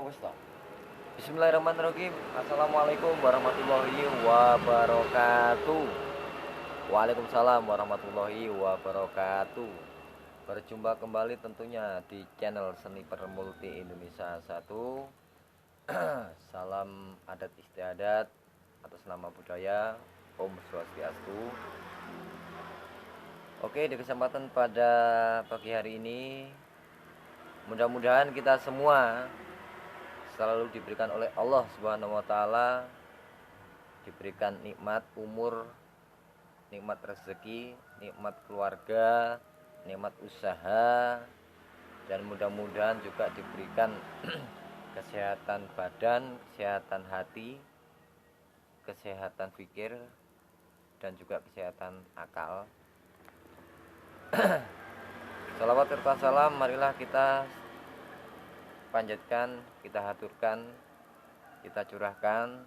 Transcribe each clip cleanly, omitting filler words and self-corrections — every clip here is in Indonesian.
wis to. Bismillahirrahmanirrahim. Assalamualaikum warahmatullahi wabarakatuh. Waalaikumsalam warahmatullahi wabarakatuh. Berjumpa kembali tentunya di channel Seni Permulti Indonesia 1. Salam adat istiadat atas nama budaya. Om Swastiastu. Oke, di kesempatan pada pagi hari ini, mudah-mudahan kita semua selalu diberikan oleh Allah Subhanahu wa taala, diberikan nikmat umur, nikmat rezeki, nikmat keluarga, nikmat usaha, dan mudah-mudahan juga diberikan kesehatan badan, kesehatan hati, kesehatan pikir, dan juga kesehatan akal. Salawat serta salam marilah kita panjatkan, kita haturkan, kita curahkan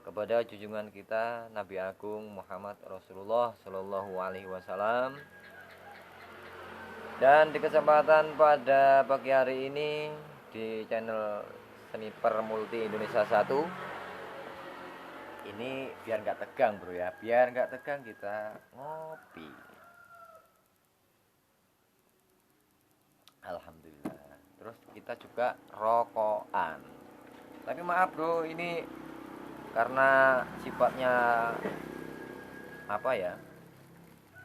kepada junjungan kita Nabi Agung Muhammad Rasulullah Shallallahu Alaihi Wasallam. Dan di kesempatan pada pagi hari ini di channel Seni Permulti Indonesia 1 ini biar nggak tegang bro ya, biar nggak tegang kita ngopi. Alhamdulillah. Terus kita juga rokokan. Tapi maaf bro, ini karena sifatnya apa ya,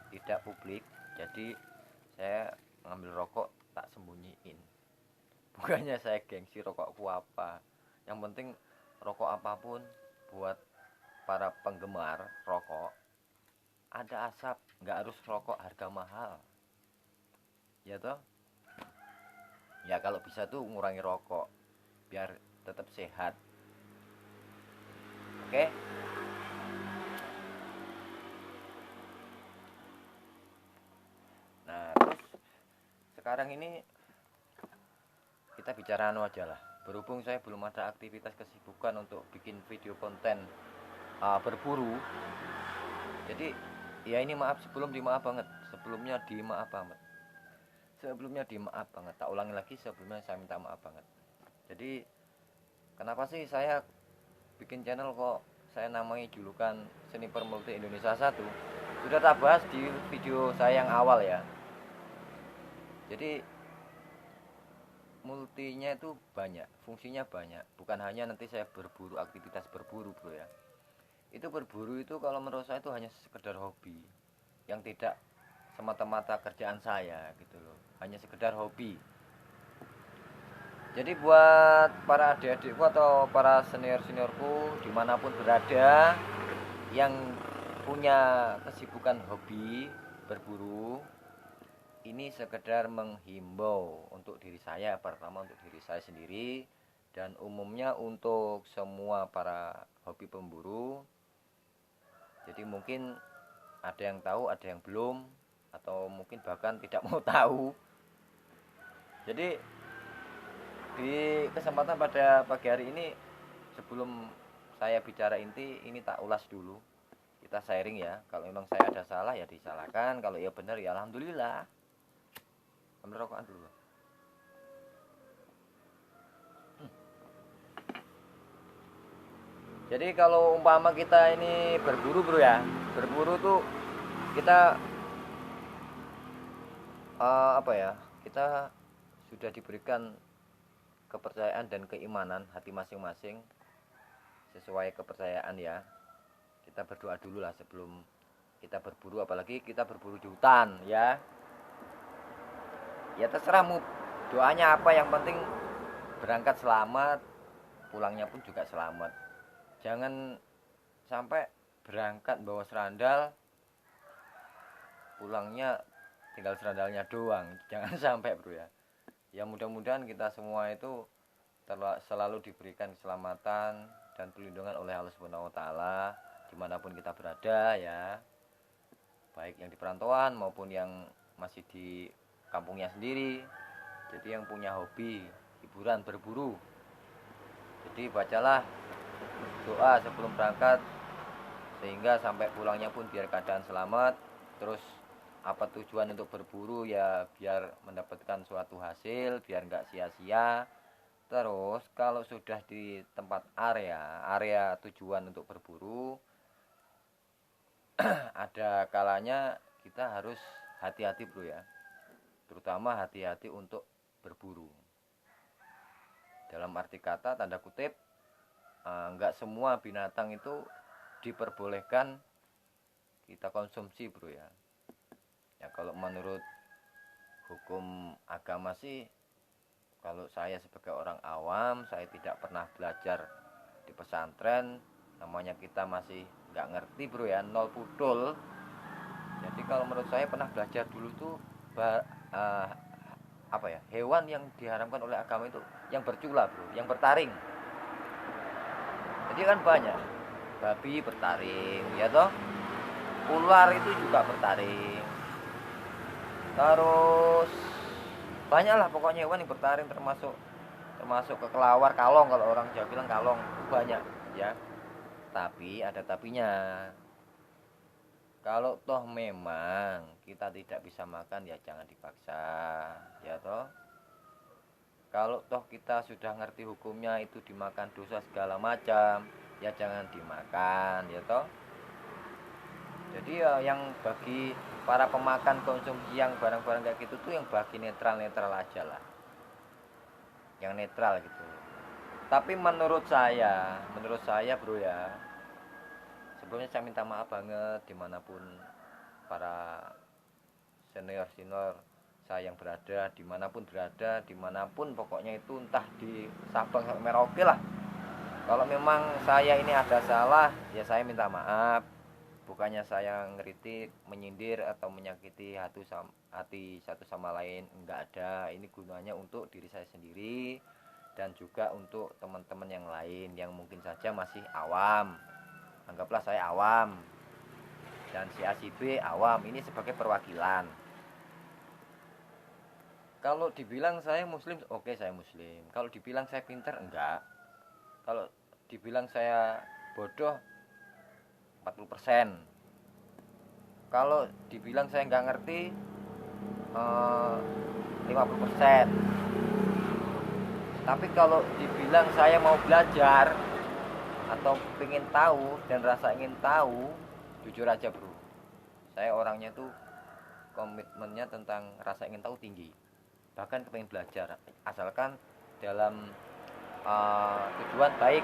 tidak publik, jadi saya ngambil rokok tak sembunyiin. Bukannya saya gengsi rokokku apa. Yang penting rokok apapun buat para penggemar rokok ada asap, nggak harus rokok harga mahal. Ya toh? Ya kalau bisa tuh ngurangi rokok biar tetap sehat. Oke. Nah terus sekarang ini kita bicara anu aja lah. Berhubung saya belum ada aktivitas kesibukan untuk bikin video konten berburu, jadi ya ini maaf dimaaf banget. Sebelumnya dimaaf banget. Tak ulangi lagi, sebelumnya saya minta maaf banget. Jadi kenapa sih saya bikin channel kok saya namai julukan Seni Permulti Indonesia 1? Sudah tak bahas di video saya yang awal ya. Jadi multinya itu banyak, fungsinya banyak. Bukan hanya nanti saya berburu, aktivitas berburu bro ya. Itu berburu itu kalau menurut saya itu hanya sekedar hobi yang tidak semata-mata kerjaan saya gitu loh, hanya sekedar hobi. Jadi buat para adik-adikku atau para senior-seniorku dimanapun berada yang punya kesibukan hobi berburu, ini sekedar menghimbau untuk diri saya, pertama untuk diri saya sendiri, dan umumnya untuk semua para hobi pemburu. Jadi mungkin ada yang tahu, ada yang belum, atau mungkin bahkan tidak mau tahu. Jadi di kesempatan pada pagi hari ini, sebelum saya bicara inti, ini tak ulas dulu. Kita sharing ya. Kalau memang saya ada salah ya disalahkan, kalau ya benar ya alhamdulillah. Ambil rokokan dulu. Jadi kalau umpama kita ini berburu bro ya, berburu tuh kita apa ya, kita sudah diberikan kepercayaan dan keimanan hati masing-masing sesuai kepercayaan ya. Kita berdoa dulu lah sebelum kita berburu, apalagi kita berburu di hutan ya. Ya terserahmu doanya apa, yang penting berangkat selamat, pulangnya pun juga selamat. Jangan sampai berangkat bawa serandal, pulangnya tinggal serandalnya doang. Jangan sampai bro ya. Ya mudah-mudahan kita semua itu selalu diberikan keselamatan dan perlindungan oleh Allah Subhanahu wa taala dimanapun kita berada ya. Baik yang di perantauan maupun yang masih di kampungnya sendiri. Jadi yang punya hobi hiburan berburu, jadi bacalah doa sebelum berangkat sehingga sampai pulangnya pun biar keadaan selamat. Terus apa tujuan untuk berburu ya biar mendapatkan suatu hasil, biar nggak sia-sia, Terus kalau sudah di tempat area tujuan untuk berburu, ada kalanya kita harus hati-hati bro ya. Terutama hati-hati untuk berburu. Dalam arti kata tanda kutip, nggak semua binatang itu diperbolehkan kita konsumsi bro ya. Ya kalau menurut hukum agama sih, kalau saya sebagai orang awam, saya tidak pernah belajar di pesantren, namanya kita masih nggak ngerti bro ya, nol pudul. Jadi kalau menurut saya pernah belajar dulu tuh uh, apa ya, hewan yang diharamkan oleh agama itu yang bercula bro, yang bertaring. Jadi kan banyak, babi bertaring, ya toh, ular itu juga bertaring. Terus banyaklah pokoknya hewan yang bertaring, termasuk termasuk kekelawar, kalong, kalau orang Jawa bilang kalong, banyak ya. Tapi ada tapinya. Kalau toh memang kita tidak bisa makan ya jangan dipaksa, ya toh. Kalau toh kita sudah ngerti hukumnya itu dimakan dosa segala macam, ya jangan dimakan, ya toh. Jadi ya yang bagi para pemakan konsumsi yang barang-barang kayak gitu tuh yang bagi netral-netral aja lah. Yang netral gitu. Tapi menurut saya bro ya, sebelumnya saya minta maaf banget dimanapun para senior saya yang berada, dimanapun pokoknya itu, entah di Sabang sampai Merauke lah. Kalau memang saya ini ada salah, ya saya minta maaf. Bukannya saya ngeritik, menyindir atau menyakiti hati satu sama lain, enggak ada. Ini gunanya untuk diri saya sendiri dan juga untuk teman-teman yang lain yang mungkin saja masih awam. Anggaplah saya awam dan si A si B awam, ini sebagai perwakilan. Kalau dibilang saya muslim, oke saya muslim. Kalau dibilang saya pintar, enggak. Kalau dibilang saya bodoh, 40%. Kalau dibilang saya nggak ngerti, 50%. Tapi kalau dibilang saya mau belajar atau pengen tahu dan rasa ingin tahu, jujur aja bro, saya orangnya tuh komitmennya tentang rasa ingin tahu tinggi. Bahkan pengen belajar, asalkan dalam tujuan baik.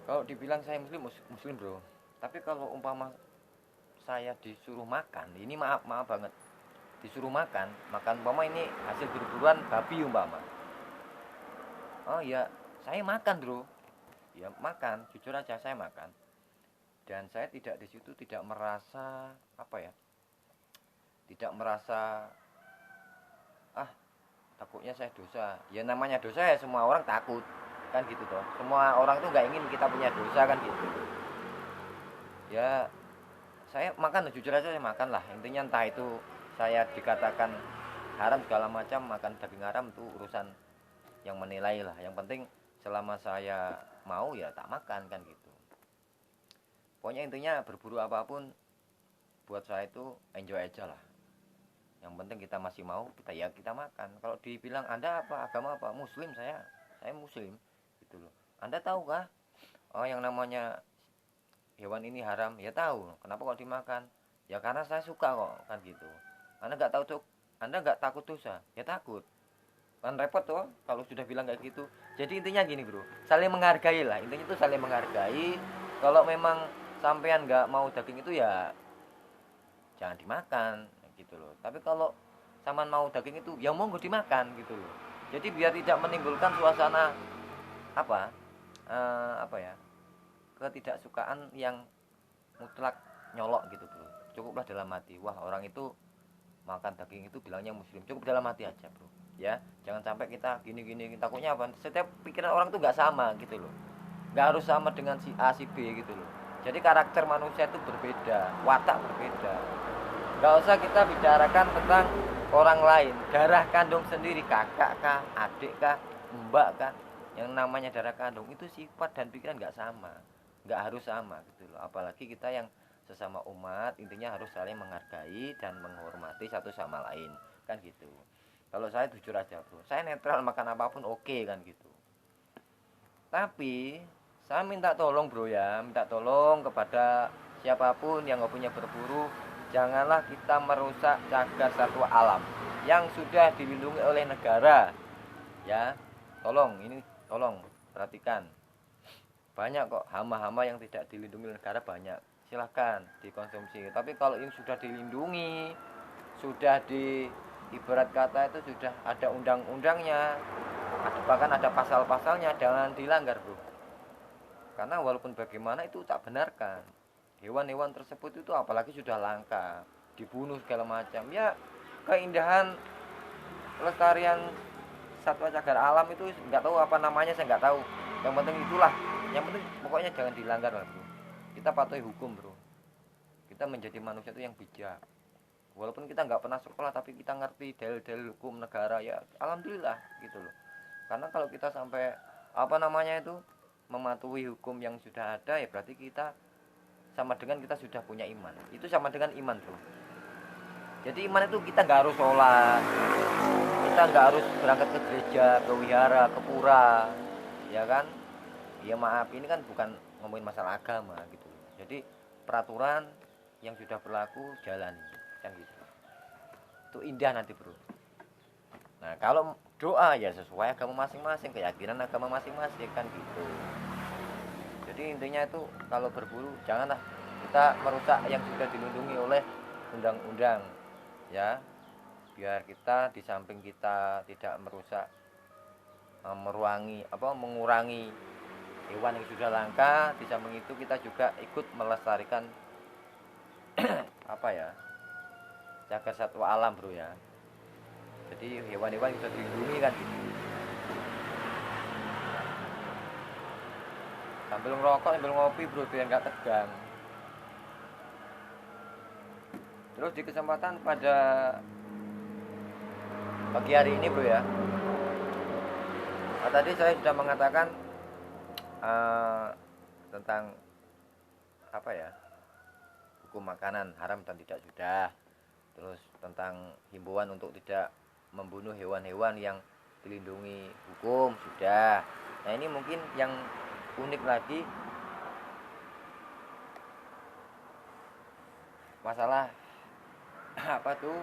Kalau dibilang saya muslim bro, tapi kalau umpama saya disuruh makan, ini maaf banget, disuruh makan umpama ini hasil berburuan babi umpama, oh ya saya makan bro, ya makan, jujur aja saya makan. Dan saya tidak di situ tidak merasa apa ya, tidak merasa takutnya saya dosa. Ya namanya dosa ya semua orang takut kan gitu toh, semua orang tuh nggak ingin kita punya dosa kan gitu. Ya saya makan, jujur aja saya makan lah, intinya entah itu saya dikatakan haram segala macam, makan daging haram itu urusan yang menilai lah. Yang penting selama saya mau ya tak makan kan gitu. Pokoknya intinya berburu apapun buat saya itu enjoy aja lah. Yang penting kita masih mau, kita makan. Kalau dibilang Anda apa, agama apa, muslim, saya muslim gitu loh. Anda tahu kah, oh yang namanya hewan ini haram? Ya tahu. Kenapa kok dimakan? Ya karena saya suka kok kan gitu. Anda nggak takut dosa? Ya takut. Kan repot tuh kalau sudah bilang kayak gitu. Jadi intinya gini bro, saling menghargai lah. Intinya itu saling menghargai. Kalau memang sampean nggak mau daging itu ya jangan dimakan gitu loh. Tapi kalau saman mau daging itu ya monggo dimakan gitu loh. Jadi biar tidak menimbulkan suasana apa apa ya, ketidaksukaan yang mutlak nyolok gitu bro. Cukuplah dalam hati, wah orang itu makan daging itu bilangnya muslim, cukup dalam hati aja bro ya. Jangan sampai kita gini takutnya apa, setiap pikiran orang tuh nggak sama gitu loh, nggak harus sama dengan si A si B gitu loh. Jadi karakter manusia itu berbeda, watak berbeda. Nggak usah kita bicarakan tentang orang lain, darah kandung sendiri, kakak kah, adik kah, mbak kah, yang namanya darah kandung itu sifat dan pikiran nggak sama, nggak harus sama gitu loh. Apalagi kita yang sesama umat, intinya harus saling menghargai dan menghormati satu sama lain kan gitu. Kalau saya jujur aja bro, saya netral, makan apapun oke kan gitu. Tapi saya minta tolong bro ya, minta tolong kepada siapapun yang hobinya berburu, janganlah kita merusak cagar satwa alam yang sudah dilindungi oleh negara. Ya, tolong ini, tolong perhatikan. Banyak kok hama-hama yang tidak dilindungi negara, banyak. Silahkan dikonsumsi. Tapi kalau ini sudah dilindungi, sudah di ibarat kata itu sudah ada undang-undangnya, bahkan ada pasal-pasalnya, jangan dilanggar bro. Karena walaupun bagaimana itu tak benarkan. Hewan-hewan tersebut itu apalagi sudah langka, dibunuh segala macam. Ya keindahan pelestarian satwa cagar alam itu nggak tahu apa namanya, saya nggak tahu. Yang penting itulah, yang penting pokoknya jangan dilanggar lah bro. Kita patuhi hukum bro. Kita menjadi manusia itu yang bijak. Walaupun kita nggak pernah sekolah, tapi kita ngerti dalil-dalil hukum negara, ya alhamdulillah gitu loh. Karena kalau kita sampai apa namanya itu mematuhi hukum yang sudah ada, ya berarti kita sama dengan kita sudah punya iman. Itu sama dengan iman bro. Jadi iman itu kita nggak harus sholat, kita nggak harus berangkat ke gereja, ke wihara, ke pura, ya kan? Ya maaf, ini kan bukan ngomongin masalah agama gitu. Jadi peraturan yang sudah berlaku jalani kan gitu. Itu indah nanti bro. Nah kalau doa ya sesuai agama masing-masing, keyakinan agama masing-masing kan gitu. Jadi intinya itu kalau berburu janganlah kita merusak yang sudah dilindungi oleh undang-undang ya, biar kita di samping kita tidak merusak, mengurangi hewan yang sudah langka, di samping itu kita juga ikut melestarikan apa ya, cagar satwa alam bro ya. Jadi hewan-hewan yang sudah dilindungi kan gitu. Sambil ngerokok, sambil ngopi bro, biar nggak tegang. Terus di kesempatan pada pagi hari ini bro ya, tadi saya sudah mengatakan tentang apa ya, hukum makanan haram dan tidak sudah. Terus tentang himbauan untuk tidak membunuh hewan-hewan yang dilindungi hukum sudah. Nah ini mungkin yang unik lagi masalah apa tuh,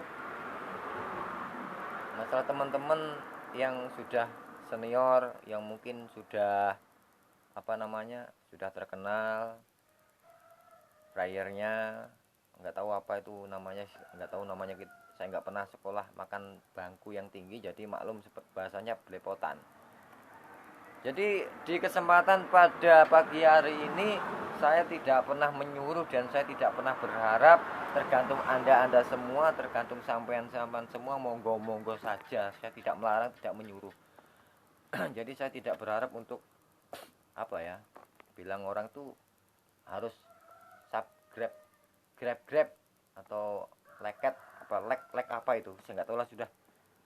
masalah teman-teman yang sudah senior, yang mungkin sudah apa namanya, sudah terkenal flyernya, nggak tahu apa itu namanya, nggak tahu namanya, saya nggak pernah sekolah makan bangku yang tinggi, jadi maklum bahasanya belepotan. Jadi di kesempatan pada pagi hari ini saya tidak pernah menyuruh dan saya tidak pernah berharap, tergantung anda semua, tergantung sampean semua, monggo saja. Saya tidak melarang, tidak menyuruh. Jadi saya tidak berharap untuk apa ya, bilang orang tuh harus subscribe, grab atau leket apa like apa itu, saya nggak tahu lah, sudah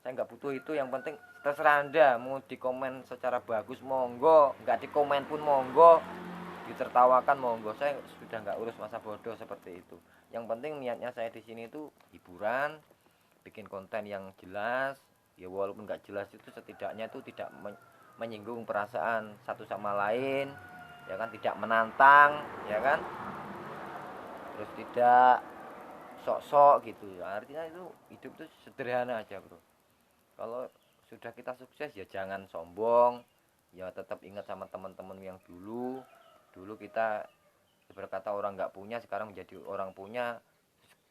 saya nggak butuh itu. Yang penting terserah anda, mau dikomen secara bagus monggo, nggak dikomen pun monggo, ditertawakan monggo, saya sudah nggak urus masa bodoh seperti itu. Yang penting niatnya saya di sini itu hiburan, bikin konten yang jelas ya, walaupun nggak jelas itu setidaknya itu tidak menyinggung perasaan satu sama lain ya kan, tidak menantang ya kan, terus tidak sok-sok gitu ya. Artinya itu hidup itu sederhana aja bro. Kalau sudah kita sukses ya jangan sombong, ya tetap ingat sama teman-teman yang dulu kita berkata orang nggak punya, sekarang menjadi orang punya.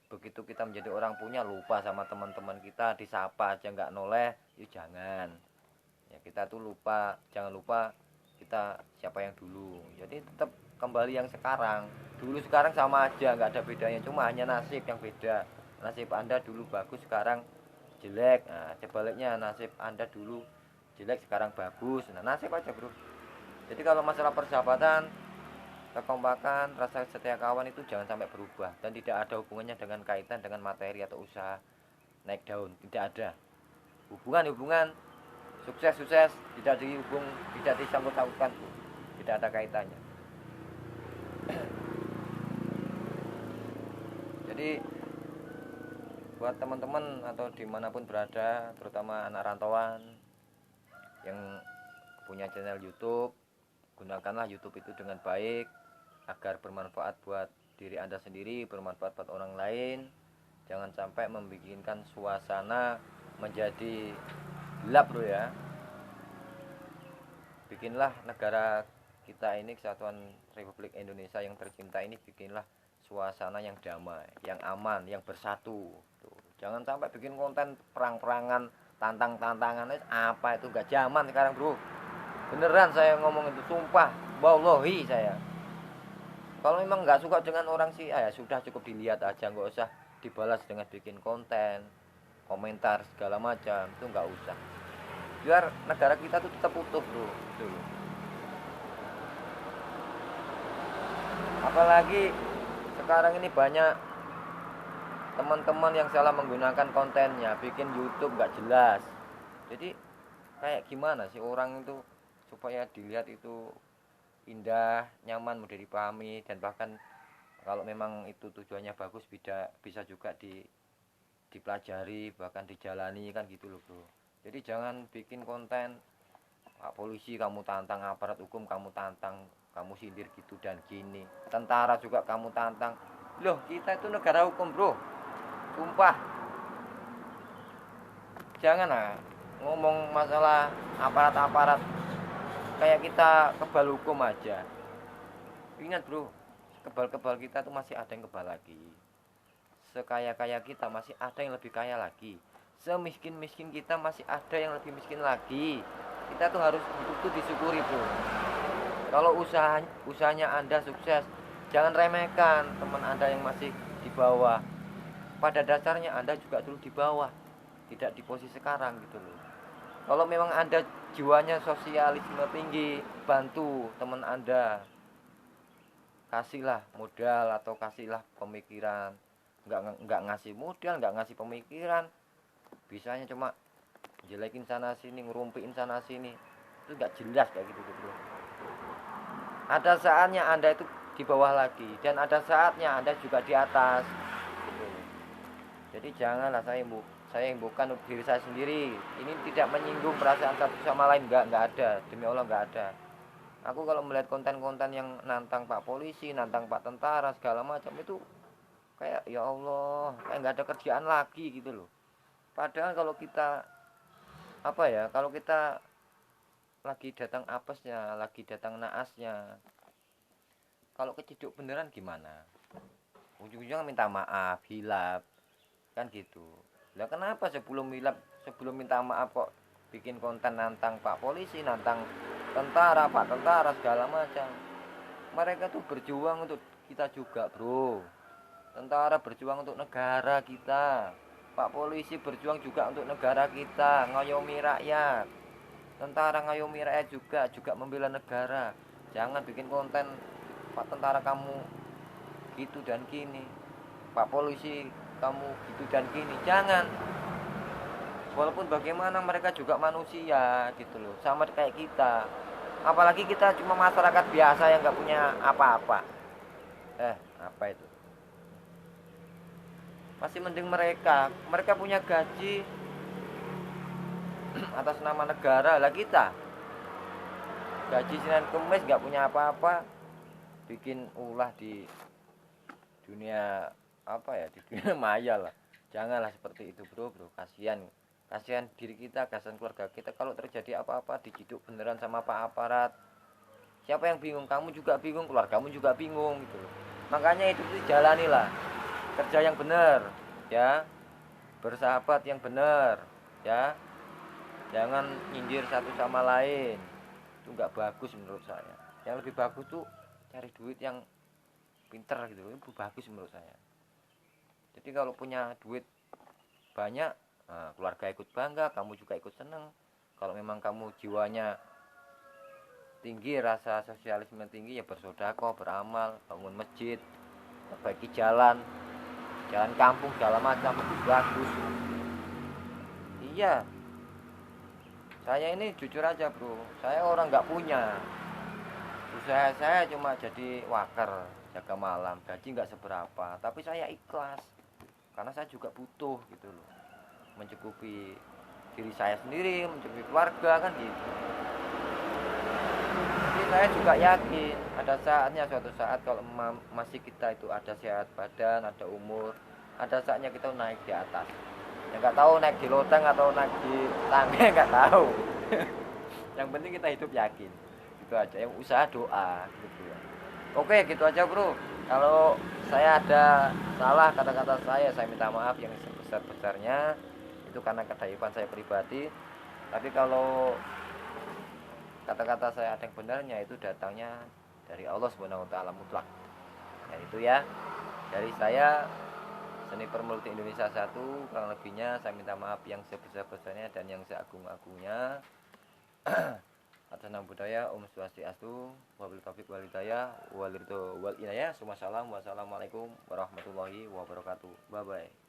Begitu kita menjadi orang punya, lupa sama teman-teman kita, disapa aja nggak noleh, itu jangan. Ya kita tuh lupa, jangan lupa kita siapa yang dulu. Jadi tetap kembali yang sekarang. Dulu sekarang sama aja, nggak ada bedanya, cuma hanya nasib yang beda. Nasib anda dulu bagus, sekarang jelek. Nah sebaliknya, nasib anda dulu jelek, sekarang bagus. Nah nasib aja bro. Jadi kalau masalah persahabatan, kekompakan, rasa setia kawan itu jangan sampai berubah, dan tidak ada hubungannya dengan kaitan dengan materi atau usaha naik daun. Tidak ada hubungan sukses tidak disangkut-sangkutkan, tidak ada kaitannya. Jadi buat teman-teman atau dimanapun berada, terutama anak rantauan yang punya channel YouTube, gunakanlah YouTube itu dengan baik agar bermanfaat buat diri Anda sendiri, bermanfaat buat orang lain. Jangan sampai membikinkan suasana menjadi gelap bro ya. Bikinlah negara kita ini, Kesatuan Republik Indonesia yang tercinta ini, bikinlah suasana yang damai, yang aman, yang bersatu. Tuh. Jangan sampai bikin konten perang-perangan, tantang-tantangan, apa itu gak zaman sekarang bro. Beneran saya ngomong itu, sumpah, wallahi saya. Kalau memang nggak suka dengan orang sih, ya sudah, cukup dilihat aja, nggak usah dibalas dengan bikin konten, komentar segala macam, itu nggak usah. Biar negara kita tuh tetap utuh bro. Tuh. Apalagi sekarang ini banyak teman-teman yang salah menggunakan kontennya, bikin YouTube nggak jelas. Jadi kayak gimana sih orang itu supaya dilihat itu indah, nyaman, mudah dipahami, dan bahkan kalau memang itu tujuannya bagus bisa juga dipelajari, bahkan dijalani kan gitu loh bro. Jadi jangan bikin konten Pak polisi kamu tantang, aparat hukum kamu tantang, kamu sindir gitu dan gini, tentara juga kamu tantang. Loh, kita itu negara hukum bro, sumpah. Jangan ngomong masalah aparat-aparat kayak kita kebal hukum aja. Ingat bro, kebal-kebal kita tuh masih ada yang kebal lagi. Sekaya-kaya kita masih ada yang lebih kaya lagi. Semiskin-miskin kita masih ada yang lebih miskin lagi. Kita tuh harus itu disyukuri bro. Kalau usahanya Anda sukses, jangan remehkan teman Anda yang masih di bawah. Pada dasarnya Anda juga dulu di bawah, tidak di posisi sekarang gitu loh. Kalau memang Anda jiwanya sosialisme tinggi, bantu teman Anda, kasihlah modal atau kasihlah pemikiran. Nggak ngasih modal, nggak ngasih pemikiran, bisanya cuma jelekin sana sini, ngerumpiin sana sini, itu nggak jelas kayak gitu bro. Ada saatnya Anda itu di bawah lagi, dan ada saatnya Anda juga di atas gitu. Jadi janganlah saya bukan diri saya sendiri. Ini tidak menyinggung perasaan satu sama lain, nggak ada, demi Allah nggak ada. Aku kalau melihat konten-konten yang nantang Pak polisi, nantang Pak tentara segala macam, itu kayak ya Allah, kayak nggak ada kerjaan lagi gitu loh. Padahal kalau kita kalau kita lagi datang apesnya, lagi datang naasnya, kalau keciduk beneran gimana? Ujung-ujungnya minta maaf, hilap, kan gitu. Lah kenapa sebelum minta maaf kok bikin konten nantang Pak polisi, nantang tentara, Pak tentara segala macam? Mereka tuh berjuang untuk kita juga bro. Tentara berjuang untuk negara kita, Pak polisi berjuang juga untuk negara kita, ngayomi rakyat. Tentara ngayomi rakyat juga membela negara. Jangan bikin konten Pak tentara kamu gitu dan gini, Pak polisi kamu gitu dan gini. Jangan. Walaupun bagaimana mereka juga manusia gitu loh, sama kayak kita. Apalagi kita cuma masyarakat biasa yang nggak punya apa-apa. Apa itu? Masih mending mereka punya gaji atas nama negara. Lah kita gaji Senin Kemis nggak punya apa-apa, bikin ulah di dunia di dunia maya lah. Janganlah seperti itu bro. Kasihan diri kita, kasihan keluarga kita. Kalau terjadi apa-apa diciduk beneran sama Pak aparat, siapa yang bingung? Kamu juga bingung, keluargamu juga bingung gitu. Makanya itu jalanilah, kerja yang benar ya, bersahabat yang benar ya, jangan nyindir satu sama lain, itu nggak bagus menurut saya. Yang lebih bagus tuh cari duit yang pinter gitu, itu bagus menurut saya. Jadi kalau punya duit banyak, keluarga ikut bangga, kamu juga ikut seneng. Kalau memang kamu jiwanya tinggi, rasa sosialisme tinggi, ya bersedekah, beramal, bangun masjid, perbaiki jalan kampung segala macam, itu bagus. Iya, saya ini jujur aja bro, saya orang nggak punya, usaha saya cuma jadi waker, jaga malam, gaji nggak seberapa, tapi saya ikhlas karena saya juga butuh gitu loh, mencukupi diri saya sendiri, mencukupi keluarga kan gitu. Tapi saya juga yakin ada saatnya, suatu saat kalau masih kita itu ada sehat badan, ada umur, ada saatnya kita naik di atas. Ya nggak tahu naik di loteng atau naik di tangga, nggak tahu. Yang penting kita hidup yakin. Itu aja. Yang usaha doa gitu ya. Oke, gitu aja bro. Kalau saya ada salah kata-kata saya minta maaf yang sebesar-besarnya. Itu karena kedaifan saya pribadi. Tapi kalau kata-kata saya ada yang benarnya, itu datangnya dari Allah Subhanahu wa taala mutlak. Ya itu ya. Dari saya Sniper Multi Indonesia 1, kurang lebihnya saya minta maaf yang sebesar-besarnya dan yang seagung-agungnya. Atas nama budaya Om Swastiastu, wabil taufiq wal hidayah, walirdo wal inayah. Wassalamualaikum warahmatullahi wabarakatuh. Bye bye.